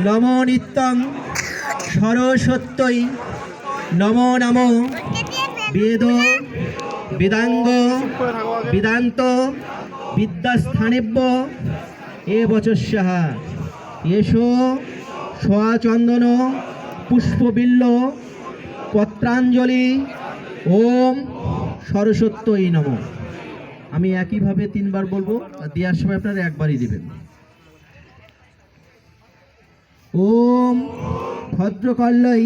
নমো নিত্যং সরস্বত্যৈ নমো নমো বেদ বেদাঙ্গ বেদান্ত বিদ্যাস্থানেভ্য এ বচস্যাহ এষো স্বচন্দন পুষ্পবিল্ল পত্রাঞ্জলি ওম সরস্বত্যৈ নমঃ। আমি একইভাবে তিনবার বলবো, আর দেওয়ার সময় আপনারা একবারই দিবেন। ওম ভদ্রকল্যৈ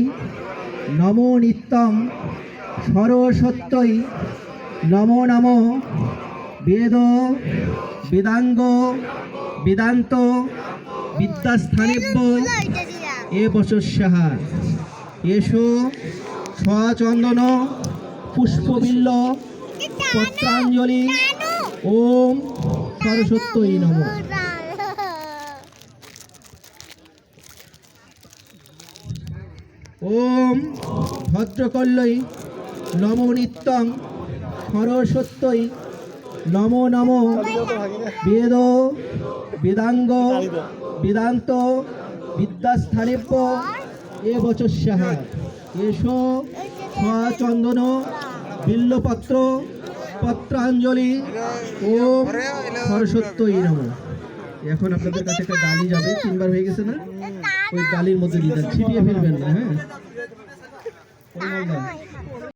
নমো নিত্যং সরস্বত্যৈ নমো নমো বেদ বেদাঙ্গ বেদান্ত বিদ্যাস্থানেভ্য এ বচস্যাহ এষো স্বচন্দন পুষ্পবিল্ল পত্রাঞ্জলি ওম সরস্বত্যৈ নমঃ। ওম ভদ্রকল্যৈ নমো নিত্যং সরস্বত্যৈ নমো নমো বেদ বেদাঙ্গ বেদান্ত বিদ্যাস্থানেভ্য এ বচস্যাহ এষো স্বচন্দন বিল্লপত্র পত্রাঞ্জলি ওম সরস্বত্যৈ নমঃ। এখন আপনাদের কাছে একটা ডালি যাবে, তিনবার হয়ে গেছে না? ওই ডালির মধ্যে দিয়ে দেন, ছিটিয়ে ফেলবেন না। হ্যাঁ।